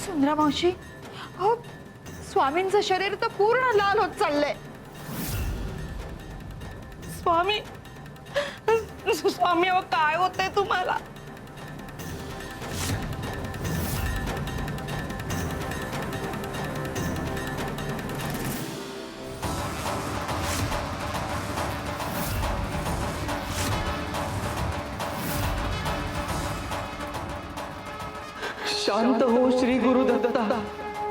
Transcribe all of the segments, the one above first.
सुंदरा मावशी, अहो स्वामींचं शरीर तर पूर्ण लाल होत चाललंय. स्वामी स्वामी, अहो काय होतंय तुम्हाला? शांत हो श्री गुरुदत्ता,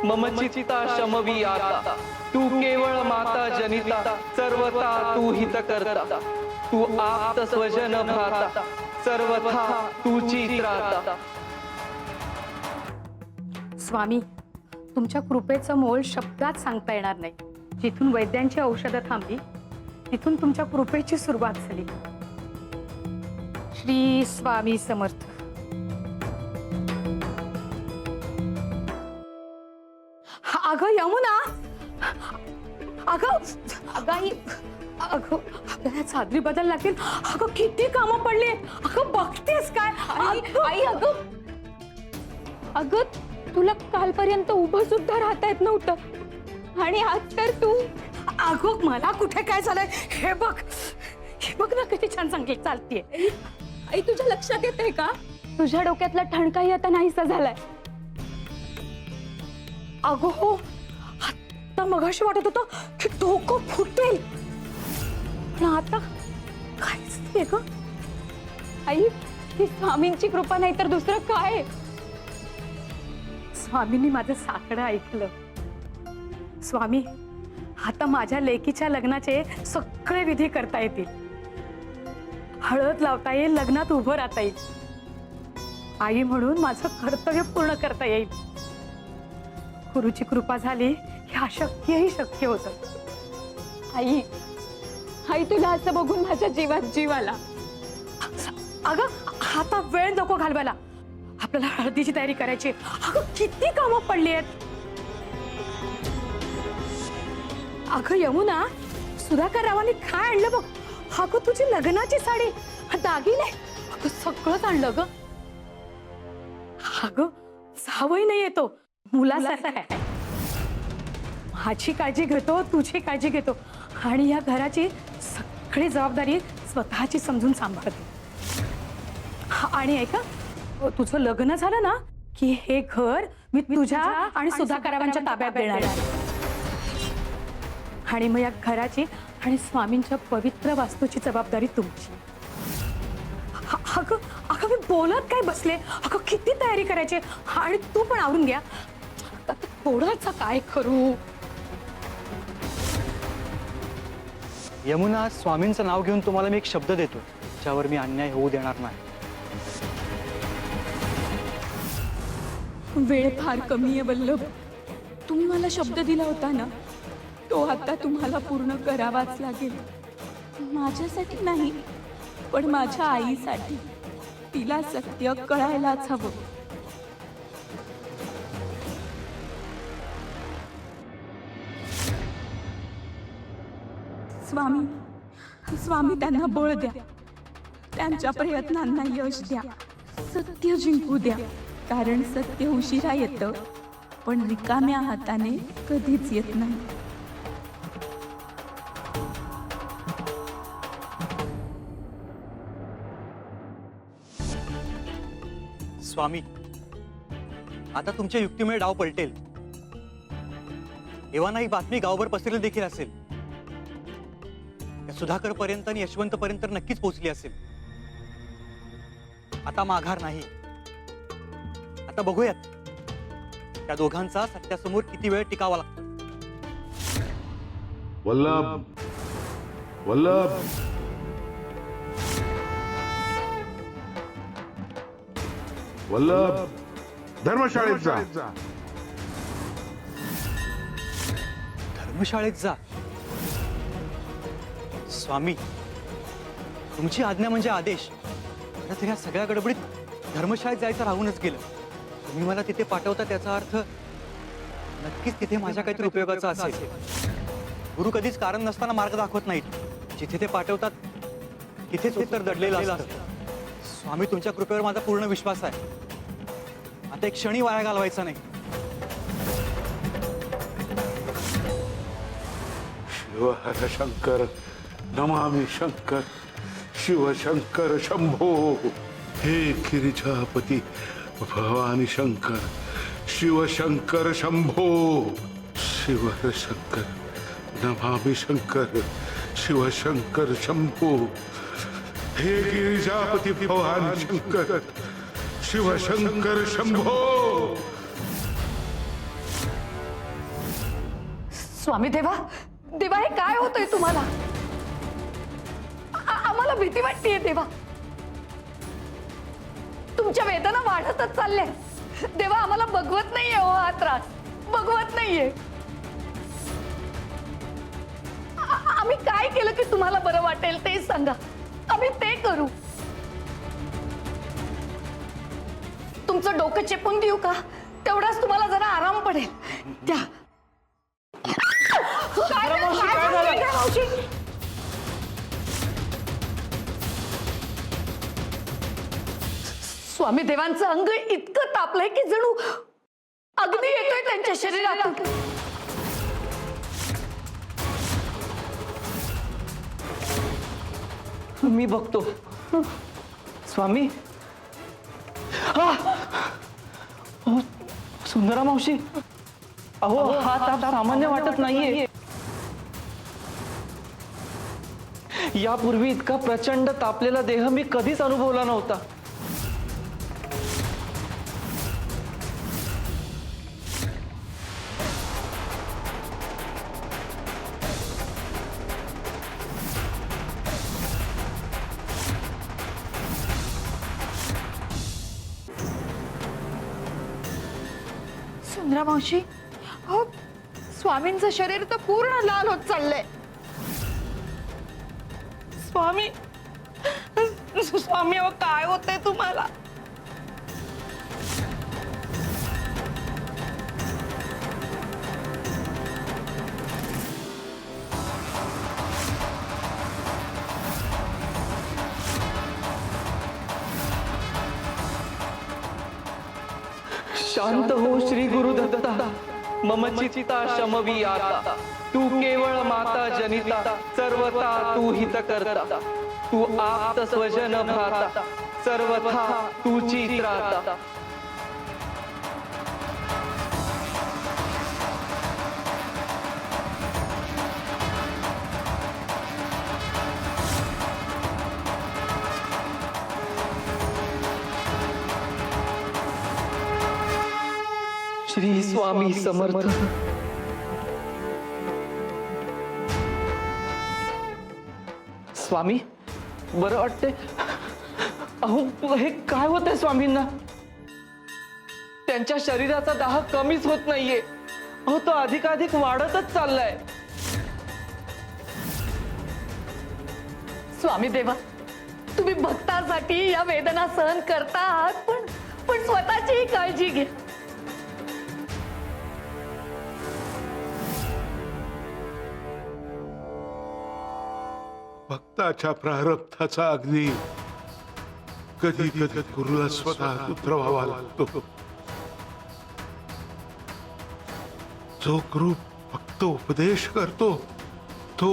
मम चित्ता शमवी आता. तू केवळ माता जनिता, सर्वथा तू हित करता. तू आप्त स्वजन भ्राता, सर्वथा तूची त्राता. स्वामी, तुमच्या कृपेचं मोल शब्दात सांगता येणार नाही. जिथून वैद्यांची औषधं थांबली तिथून तुमच्या कृपेची सुरुवात झाली. श्री स्वामी समर्थ. अगं यमुना, अगं अगं अगं आपल्याला चादरी बदल लागतील. अगं किती कामं पडली. अगं बघतेस काय? आई अगं अगं, तुला कालपर्यंत उभं सुद्धा राहता येत नव्हतं आणि आज तर तू. अगं मला कुठे काय झालंय हे बघ. हे बघ ना किती छान चालतीये. आई तुझ्या लक्षात येतंय का? तुझ्या डोक्यातला ठणकाही आता नाहीसा झालाय. अगो हो, आता मगाशी वाटत होतं की डोकं फुटेल, पण आता काहीच नाही ग. आई, ही स्वामींची कृपा नाही तर दुसरं काय? स्वामींनी माझं साकडं ऐकलं. स्वामी, आता माझ्या लेकीच्या लग्नाचे सगळे विधी करता येतील. हळद लावता येईल, लग्नात उभं राहता येईल. आई म्हणून माझं कर्तव्य पूर्ण करता येईल. गुरुची कृपा झाली की अशक्यही शक्य होतं. आई, आई तुला असं बघून माझ्या जीवात जीव आला. अगं आता वेळ नको घालवायला, आपल्याला हळदीची तयारी करायची. अगं किती कामं पडली आहेत. अगं यमुना, सुधाकर रावांनी काय आणलं बघ. अगं तुझी लग्नाची साडी, दागिने, अगं सगळंच आणलं ग. अगं जावई नाही येतो, मुलासारखा आहे. माझी काळजी घेतो, तुझी काळजी घेतो आणि या घराची सगळी जबाबदारी स्वतःची समजून सांभाळतो. आणि ऐका, तुझं लग्न झालं ना की हे घर मी तुझ्या आणि सुधाकरावांच्या ताब्यात देणार आहे. आणि मग या घराची आणि स्वामींच्या पवित्र वास्तूची जबाबदारी तुमची. अगं अगं मी बोलत काय बसले. अगं किती तयारी करायची. आणि तू पण आवरून घ्या. आता थोडासा काय करू. यमुना, स्वामींचं नाव घेऊन तुम्हाला मी एक शब्द देतो, ज्यावर मी अन्याय होऊ देणार नाही. वेळ फार कमी आहे वल्लभ. तुम्ही मला शब्द दिला होता ना, तो आता तुम्हाला पूर्ण करावाच लागेल. माझ्यासाठी नाही, पण माझ्या आईसाठी. तिला सत्य कळायलाच हवं. स्वामी, स्वामी त्यांना बळ द्या. त्यांच्या प्रयत्नांना यश द्या. सत्य जिंकू द्या. कारण सत्य उशिरा येतं, पण रिकाम्या हाताने कधीच येत नाही. स्वामी, आता तुमच्या युक्तीमुळे डाव पलटेल. एव्हाना ही बातमी गावभर पसरली देखील असेल. सुधाकर पर्यंत आणि यशवंत पर्यंत नक्कीच पोहोचली असेल. आता माघार नाही. आता बघूयात त्या दोघांचा सत्यासमोर किती वेळ टिकावा लागतो. वल्लभ, वल्लभ, वल्लभ, धर्मशाळेत जा. धर्मशाळेत जा. स्वामी, तुमची आज्ञा म्हणजे आदेश. तर ह्या सगळ्या गडबडीत धर्मशाळेत जायचं राहूनच गेलं. तुम्ही मला तिथे पाठवता त्याचा अर्थ नक्कीच तिथे माझ्या काहीतरी उपयोगाचा असेल. गुरु कधीच कारण नसताना मार्ग दाखवत नाहीत. जिथे ते पाठवतात तिथेच उत्तर दडलेलं असतं. स्वामी, तुमच्या कृपेवर माझा पूर्ण विश्वास आहे. आता एक क्षणी वाया घालवायचा नाही. शिव हर शंकर नमामि शंकर शिव शंकर शंभो हे गिरिजापती भवानी शंकर शिव शंकर शंभो शिव हर शंकर नमामि शंकर शिव शंकर शंभो हे गिरिजापती भवानी शंकर शिव शंकर शंभो. स्वामी देवा, देवा हे काय होतंय तुम्हाला? आम्हाला भीती वाटतेय देवा. तुमच्या वेदना वाढतच चालल्या. देवा आम्हाला बघवत नाहीये हो हा त्रास, बघवत नाहीये. आम्ही काय केलं की तुम्हाला बरं वाटेल ते सांगा, आम्ही ते करू. तुमचं डोकं चेपून देऊ का? तेवढाच तुम्हाला जरा आराम पडेल. त्या स्वामी देवांचं अंग इतकं तापलंय की जणू अग्नी येतोय त्यांच्या शरीरात. मी बघतो. स्वामी, सुंदरा मावशी, अहो हा ताप सामान्य वाटत नाहीये. यापूर्वी इतका प्रचंड तापलेला देह मी कधीच अनुभवला नव्हता. सुंदरा मावशी, अहो स्वामींचं शरीर तर पूर्ण लाल होत चाललंय. स्वामी, स्वामी अहो काय होतंय तुम्हाला? शांत हो श्री गुरुदत्ता, मम चित्ता शमवी आता. तू केवळ माता जनिता, सर्वथा तू हित करता. तू आप्त स्वजन भ्राता, सर्वथा तूची त्राता. श्री स्वामी समर्थ. स्वामी, बरं वाटते? अहो हे काय होतंय स्वामींना? त्यांच्या शरीराचा दाह कमीच होत नाहीये. अहो तो अधिकाधिक वाढतच चाललाय. स्वामी देवा, तुम्ही भक्तासाठी या वेदना सहन करता आहात, पण स्वतःचीही काळजी घ्या. भक्ताच्या प्रारब्धाचा अग्नी कधी कधी गुरुला स्वतः उतरवावा लागतो. जो गुरु फक्त उपदेश करतो तो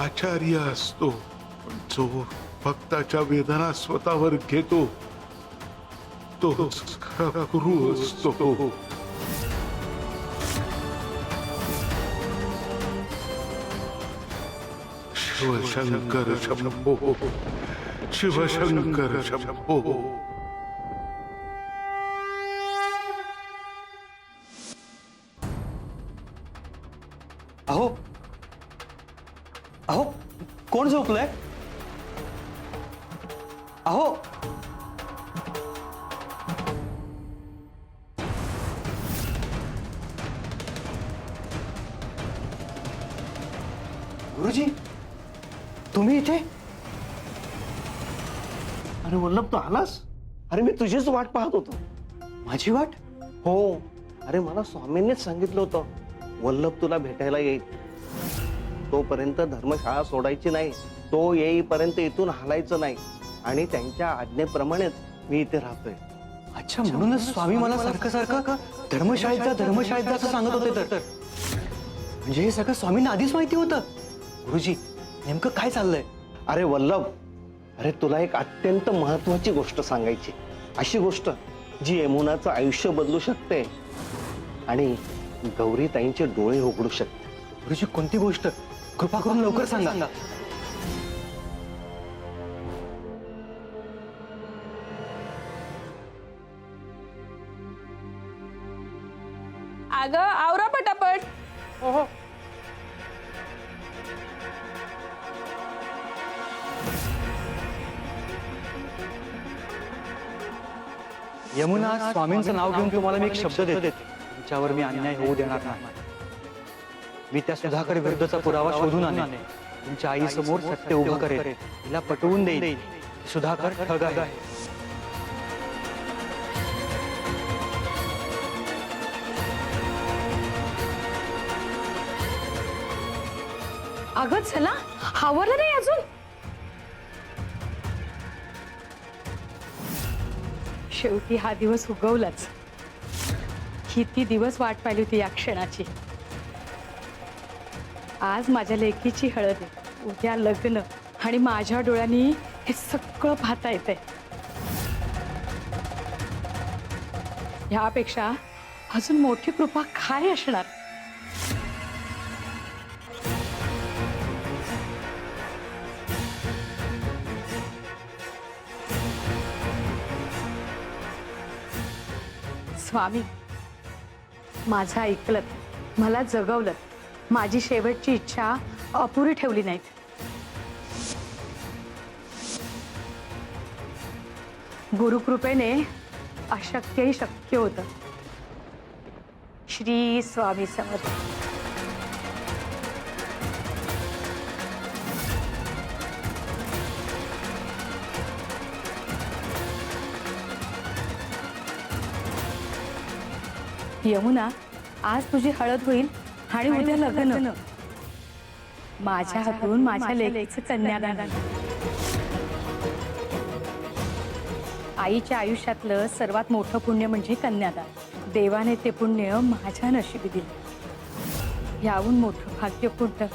आचार्य असतो, पण जो भक्ताच्या वेदना स्वतःवर घेतो तो खरा गुरु असतो. शिवशंकर शंभो शिवशंकर शंभो. अहो अहो कोण झोपलंय? अहो गुरुजी, तुम्ही इथे? अरे वल्लभ, तू आलास? अरे मी तुझीच वाट पाहत होतो. माझी वाट? हो, अरे मला स्वामींनीच सांगितलं होतं वल्लभ तुला भेटायला येईल. तोपर्यंत धर्मशाळा सोडायची नाही, तो येईपर्यंत इथून हलायचं नाही, आणि त्यांच्या आज्ञेप्रमाणेच मी इथे राहतोय. अच्छा, म्हणूनच स्वामी मला सारखं सारखं धर्मशाळेत जा असं सांगत होते. तर म्हणजे हे सगळं स्वामींना आधीच माहिती होतं. गुरुजी, नेमकं काय चाललंय? अरे वल्लभ, अरे तुला एक अत्यंत महत्वाची गोष्ट सांगायची. अशी गोष्ट जी यमुनाचं आयुष्य बदलू शकते आणि गौरीताईंचे डोळे उघडू शकते. गुरुजी, कोणती गोष्ट? कृपा करून लवकर सांगा. अगं आवरा पटापट. यमुना, स्वामींचं नाव घेऊन तुम्हाला मी एक शब्द देते. तुमच्यावर मी अन्याय होऊ देणार नाही. मी त्या सुधाकर विरुद्धचा पुरावा शोधून आणेन. तुमच्या आईसमोर सत्य उभं करेन. तिला पटवून देईन सुधाकर ठग आहे. अगं चला, आवरलं नाही अजून? शेवटी हा दिवस उगवलाच. किती दिवस वाट पाहिली होती या क्षणाची. आज माझ्या लेकीची हळद आहे, उद्या लग्न, आणि माझ्या डोळ्यांनी हे सगळं पाहता येतंय. ह्यापेक्षा अजून मोठी कृपा काय असणार? स्वामी, माझं ऐकलं, मला जगवलं, माझी शेवटची इच्छा अपुरी ठेवली नाहीत. गुरुकृपेने अशक्यही शक्य होतं. श्री स्वामी समर्थ. यमुना, आज तुझी हळद होईल आणि उद्या लग्न. माझ्या हातून माझ्या लेकीचं कन्यादान. आईच्या आयुष्यातलं सर्वात मोठं पुण्य म्हणजे कन्यादान. देवाने ते पुण्य माझ्या नशिबी दिलं. याहून मोठं भाग्य कुठं?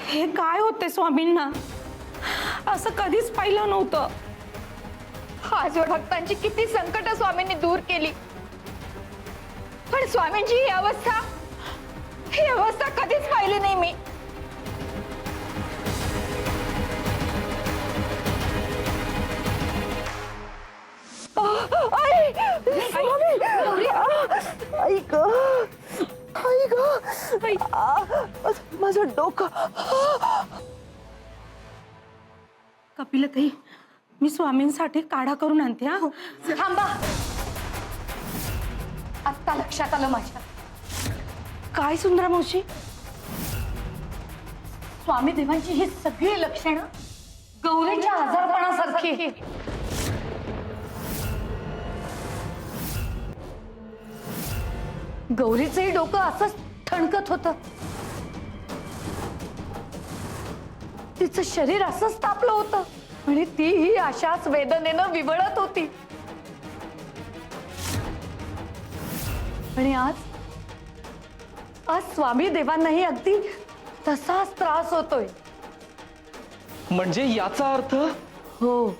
हे काय होते स्वामींना? असं कधीच पाहिलं नव्हतं. आजवर भक्तांची किती संकट स्वामींनी दूर केली, पण स्वामींची ही अवस्था कधीच पाहिली नाही मी. माझं डोकं. कपिलताई, मी स्वामींसाठी काढा करून आणते. हा, थांबा. आत्ता लक्षात आलं माझ्या. काय सुंदरा मावशी? स्वामी देवांची ही सगळी लक्षणं गौरीच्या आजारपणासारखी. गौरीचंही डोकं असंच ठणकत होतं. तिचं शरीर असंच तापलं होतं आणि तीही अशाच वेदनेनं विवळत होती. आणि आज स्वामी देवांनाही अगदी तसाच त्रास होतोय. म्हणजे याचा अर्थ? हो,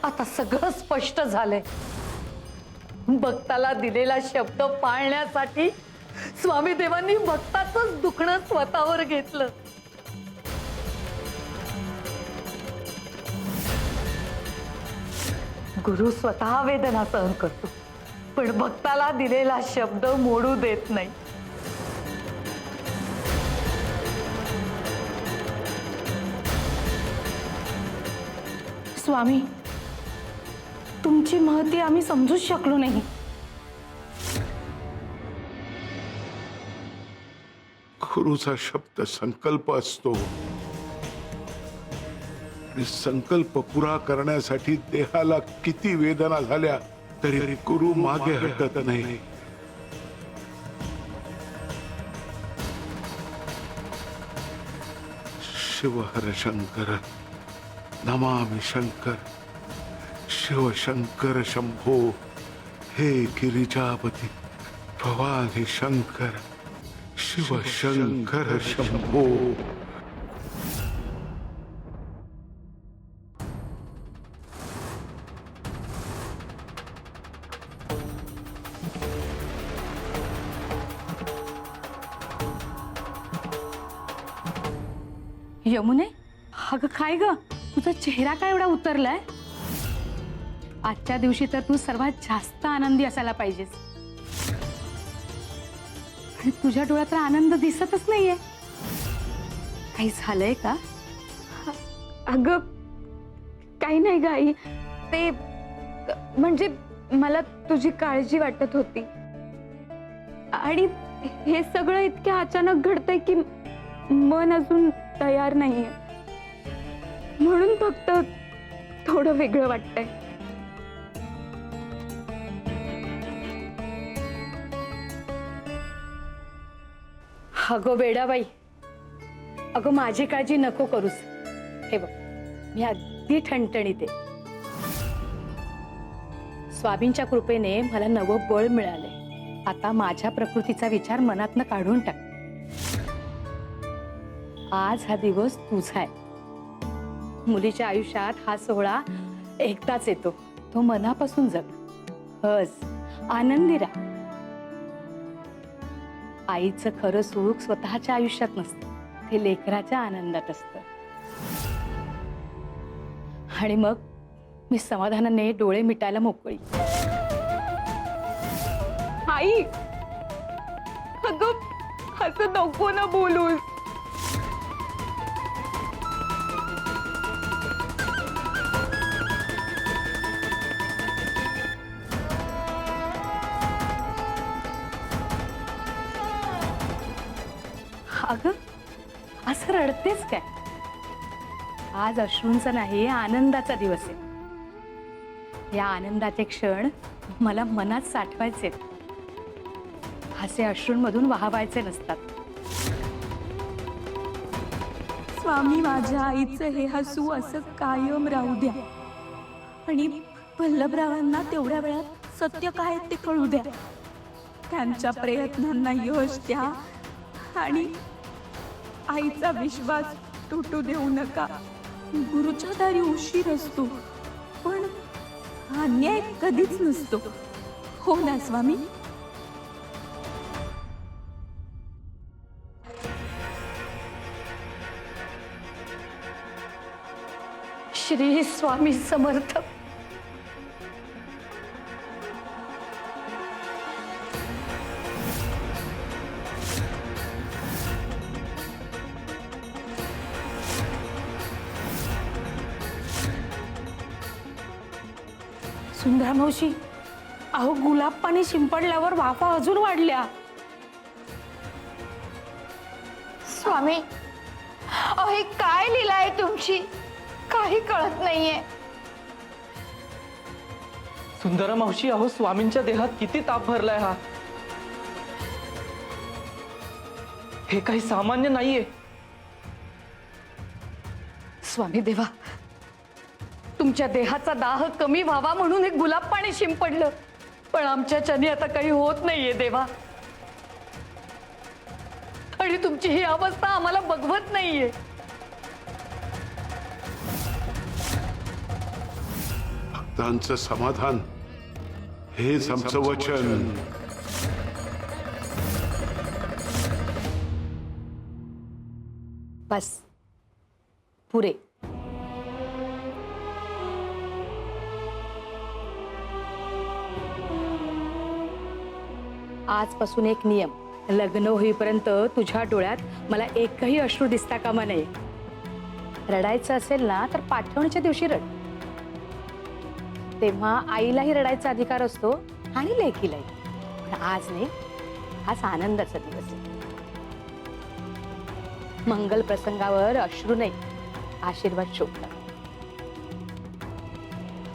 आता सगळं स्पष्ट झालंय. भक्ताला दिलेला शब्द पाळण्यासाठी स्वामी देवांनी भक्ताचंच दुखणं स्वतःवर घेतलं. गुरु स्वतः वेदना सहन करतो, पण भक्ताला दिलेला शब्द मोडू देत नाही. स्वामी, तुमची महती आम्ही समजूच शकलो नाही. गुरुचा शब्द संकल्प असतो आणि संकल्प पुरा करण्यासाठी देहाला किती वेदना झाल्या तरी गुरु मागे हटत नाही. शिव हर शंकर, नमामि शंकर, शिवशंकर शंभो, हे गिरिजापती भवानी शंकर, शिवशंकर शंभो. यमुने, अगं काय ग, तुझा चेहरा काय एवढा उतरलाय? आजच्या दिवशी तर तू सर्वात जास्त आनंदी असायला पाहिजेस. आणि तुझ्या डोळ्यात तर आनंद दिसतच नाहीये. काही झालंय का? अगं काही नाही ग आई, ते म्हणजे मला तुझी काळजी वाटत होती आणि हे सगळं इतक्या अचानक घडतंय की मन अजून तयार नाहीये, म्हणून फक्त थोडं वेगळं वाटतंय. अगं वेडाबाई, अगं माझी काळजी नको करूस. हे बघ, मी अगदी ठणठणीत आहे. स्वामींच्या कृपेने मला नवं बळ मिळालंय. आता माझ्या प्रकृतीचा विचार मनातनं काढून टाक. आज हा दिवस तुझा आहे. मुलीच्या आयुष्यात हा सोहळा एकदाच येतो, तो मनापासून जग. हस, आनंदी राहा. आईचं खरं सुख स्वतःच्या आयुष्यात नसतं, ते लेकराच्या आनंदात असतं. आणि मग मी समाधानाने डोळे मिटायला मोकळी. आई, अगं असं नको ना बोलूस. अगं असं रडतेस काय? आज अश्रूंचा नाही, आनंदाचा दिवस आहे. या आनंदाचे क्षण मला मनात साठवायचे. असे अश्रूंमधून वहावायचे नसतात. स्वामी, माझ्या आईचं हे हसू असं कायम राहू द्या आणि वल्लभरावांना तेवढ्या वेळात सत्य काय ते कळू द्या. त्यांच्या प्रयत्नांना यश द्या आणि आईचा विश्वास तुटू देऊ नका. गुरुच्या दारी उशीर असतो, पण अन्याय कधीच नसतो. हो ना स्वामी? श्री स्वामी समर्थ. सुंदरा मावशी, अहो गुलाब पाणी शिंपडल्यावर वाफा अजून वाढल्या. स्वामी, अहो ही काय लीला आहे तुमची, काही कळत नाहीये. सुंदरा मावशी, अहो स्वामींच्या देहात किती ताप भरलाय हा. हे काही सामान्य नाहीये. स्वामी देवा, तुमच्या देहाचा दाह कमी व्हावा म्हणून एक गुलाब पाणी शिंपडलं, पण आमच्याच्याने आता काही होत नाहीये देवा. आणि तुमची ही अवस्था आम्हाला बघवत नाहीये. भक्तांचं समाधान हेच आमचं वचन. बस पुरे. आजपासून एक नियम, लग्न होईपर्यंत तुझ्या डोळ्यात मला एकही अश्रू दिसता कामा नये. रडायचं असेल ना तर पाठवणीच्या दिवशी रड. तेव्हा आईलाही रडायचा अधिकार असतो आणि लेकीलाही. पण आज नाही, आज आनंदाचा दिवस आहे. मंगल प्रसंगावर अश्रू नाही, आशीर्वाद शोभतात.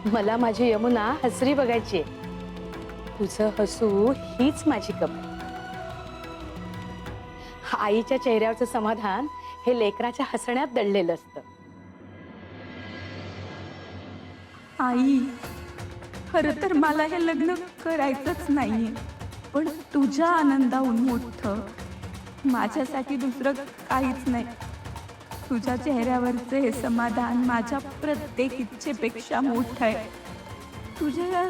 मला माझी यमुना हसरी बघायची आहे. तुझं हसू हीच माझी कमाई. आईच्या चेहऱ्यावरचं समाधान हे लेकराच्या हसण्यात दडलेलं असतं. आई, खरं तर मला हे लग्न करायचंच नाहीये, पण तुझ्या आनंदाहून मोठं माझ्यासाठी दुसरं काहीच नाही. तुझ्या चेहऱ्यावरचे हे समाधान माझ्या प्रत्येक इच्छेपेक्षा मोठं आहे. तुझ्या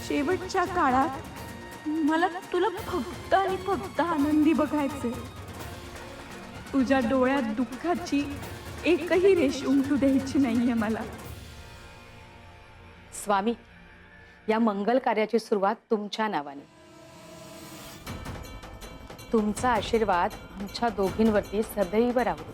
शेवटच्या काळात मला तुला फक्त आणि फक्त आनंदी बघायचे. तुझ्या डोळ्यात दुःखाची एकही रेष उमटू द्यायची नाहीये मला. स्वामी, या मंगल कार्याची सुरुवात तुमच्या नावाने. तुमचा आशीर्वाद आमच्या दोघींवरती सदैव राहू.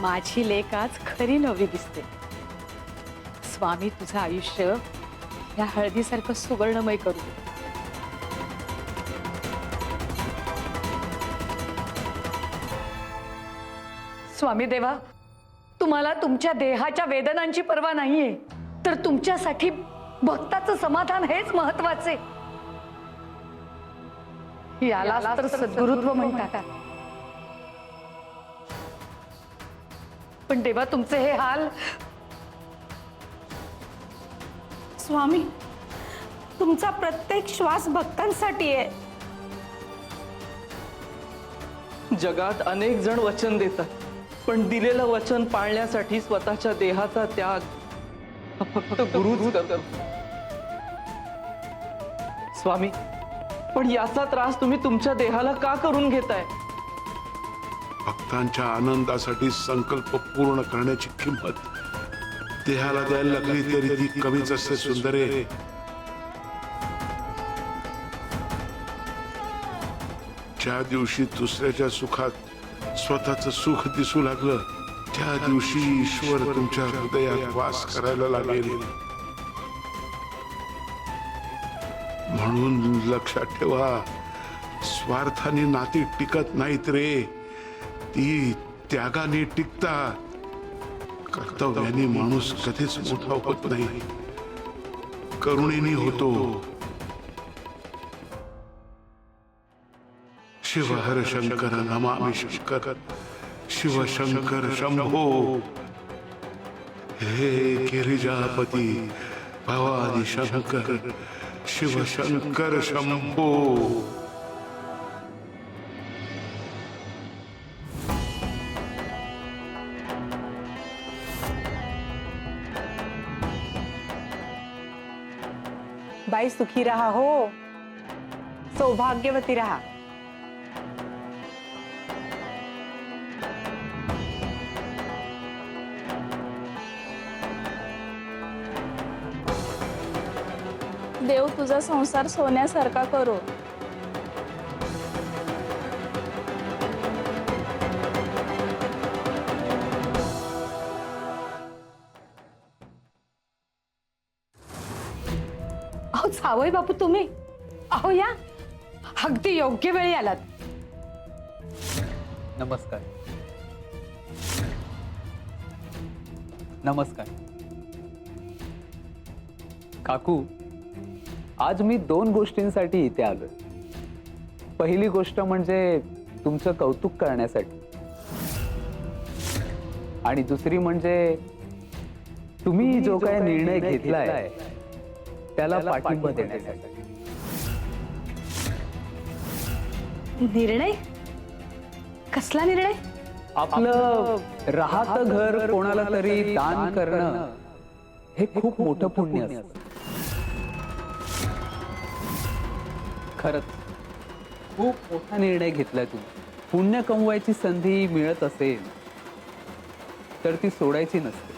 माझी लेक आज खरी नवरी दिसते. स्वामी, तुझं आयुष्य या हळदीसारखं सुवर्णमय करू दे. स्वामी देवा, तुम्हाला तुमच्या देहाच्या वेदनांची पर्वा नाहीये, तर तुमच्यासाठी भक्ताचं समाधान हेच महत्वाचे. यालाच तर सद्गुरुत्व म्हणतात. पण देवा, तुमचे हे हाल. स्वामी, तुमचा प्रत्येक श्वास भक्तांसाठी आहे. जगात अनेक जण वचन देतात, पण दिलेलं वचन पाळण्यासाठी स्वतःच्या देहाचा त्याग फक्त गुरुच करतो. स्वामी, पण याचा त्रास तुम्ही तुमच्या देहाला का करून घेताय? भक्तांच्या आनंदासाठी संकल्प पूर्ण करण्याची किंमत देहाला द्यायला लागली तरी ती कमीच असते. सुंदरे, ज्या दिवशी दुसऱ्याच्या सुखात स्वतःचं सुख दिसू लागलं, त्या दिवशी ईश्वर तुमच्या हृदयात वास करायला लागेल. म्हणून लक्षात ठेवा, स्वार्थाने नाती टिकत नाहीत रे, ती त्यागाने टिकतात. कर्तव्याने माणूस कधीच मोठा होत नाही, करुणेने होतो. शिव हर शंकर नमामि शंकर, शिव शंकर शंभो. हे गिरिजापती भवानी शंकर, शिव शंकर शंभो. बाई सुखी रहा हो, सौभाग्यवती रहा. देव तुझा संसार सोन्यासारखा करो. अहो जावई बापू, तुम्ही अहो या, अगदी योग्य वेळी आलात. नमस्कार. नमस्कार काकू. आज मी 2 गोष्टींसाठी इथे आलोय. पहिली गोष्ट म्हणजे तुमचं कौतुक करण्यासाठी, आणि दुसरी म्हणजे तुम्ही जो काय निर्णय घेतलाय त्याला पाठिंबा देण्यासाठी. निर्णय? कसला निर्णय? आपलं राहतं घर कोणाला तरी दान करणं हे खूप मोठं पुण्य असतं. खरंच खूप मोठा निर्णय घेतलाय तुम्ही. पुण्य कमवायची संधी मिळत असेल तर ती सोडायची नसते.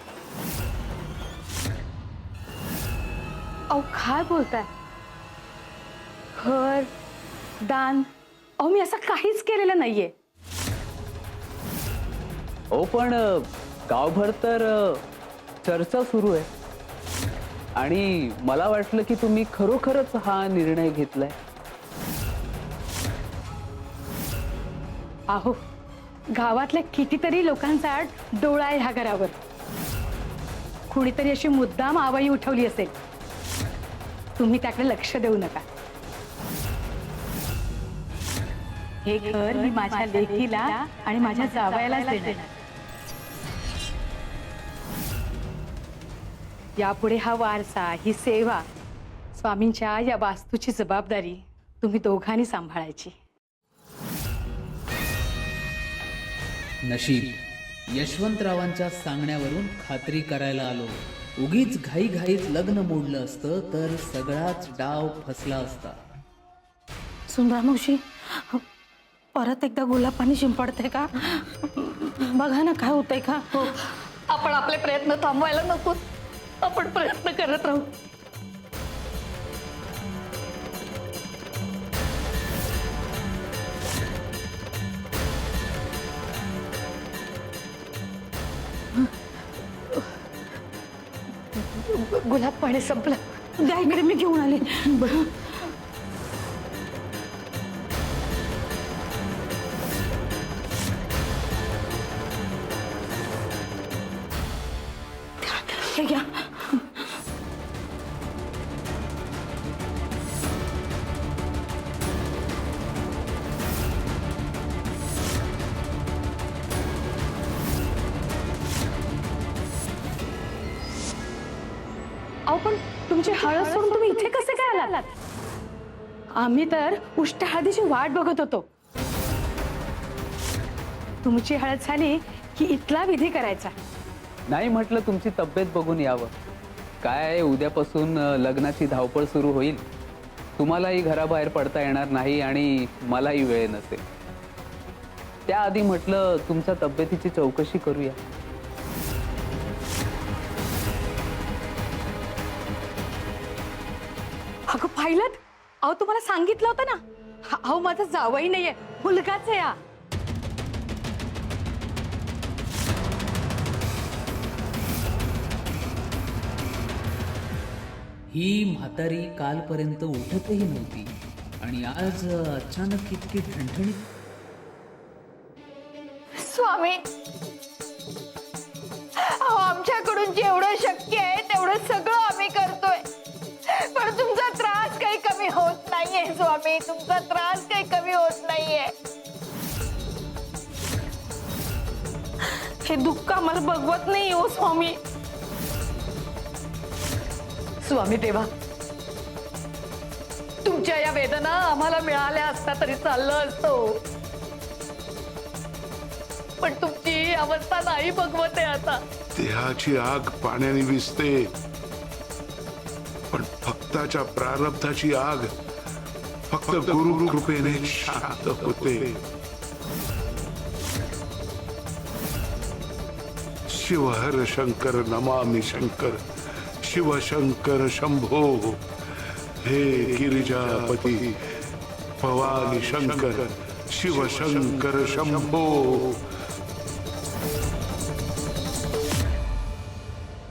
अहो काय बोलताय? घर दान, अहो मी असं काहीच केलेलं नाहीये. हो पण गावभर तर चर्चा सुरू आहे आणि मला वाटलं की तुम्ही खरोखरच हा निर्णय घेतलाय. अहो गावातल्या कितीतरी लोकांचा डोळा आहे ह्या घरावर. कुणीतरी अशी मुद्दाम आवाई उठवली असेल. तुम्ही त्याकडे लक्ष देऊ नका. हे घर मी माझ्या लेकीला आणि माझ्या जावयालाच देणार. यापुढे हा वारसा, ही सेवा, स्वामींच्या या वास्तूची जबाबदारी तुम्ही दोघांनी सांभाळायची. नशीब यशवंतरावांच्या सांगण्यावरून खात्री करायला आलो. उगीच घाईघाईत लग्न मोडलं असतं तर सगळाच डाव फसला असता. सुंदरामावशी, परत एकदा गुलाब शिंपडते का? बघा ना काय होतंय का? हो, आपण आपले प्रयत्न थांबवायला नको. आपण प्रयत्न करत राहू. गुलाब पाणी संपलं. द्या इकडे, मी घेऊन आले. बरं. हे घ्या. अहो पण तुमची हळद सोडून तुम्ही इथे कसे काय आलात? आम्ही तर उष्ट हळदीची वाट बघत होतो. तुमची हळद झाली की इथला विधी करायचा. नाही म्हटलं तुमची तब्येत बघून यावं. काय उद्यापासून लग्नाची धावपळ सुरू होईल. तुम्हालाही घराबाहेर पडता येणार नाही आणि मलाही वेळ नसेल. त्याआधी म्हटलं तुमच्या तब्येतीची चौकशी करूया. अगं पाहिलं? अहो तुम्हाला सांगितलं होतं ना. अहो माझा जावई नाहीये, मुलगाच आहे हा. ही म्हातारी कालपर्यंत उठतही नव्हती आणि आज अचानक इतकी ठणठणीत. स्वामी, अहो आमच्याकडून जेवढं शक्य आहे तेवढं सगळं आम्ही करतोय, पण तुमचा त्रास काही कमी होत नाहीये स्वामी. तुमचा त्रास काही कमी होत नाहीये. हे दुःख आम्हाला बघवत नाही हो स्वामी. स्वामी देवा, तुमच्या या वेदना आम्हाला मिळाल्या असता तरी चाललं असतं, पण तुमची अवस्था नाही बघवत आहे आता. देहाची आग पाण्याने विझते, पण भक्ताच्या प्रारब्धाची आग फक्त गुरु कृपेने शांत होते. शिव हर शंकर नमामि शंकर, शिव शंकर शंभो. हे गिरिजापती भवानी शंकर, शिव शंकर शंभो.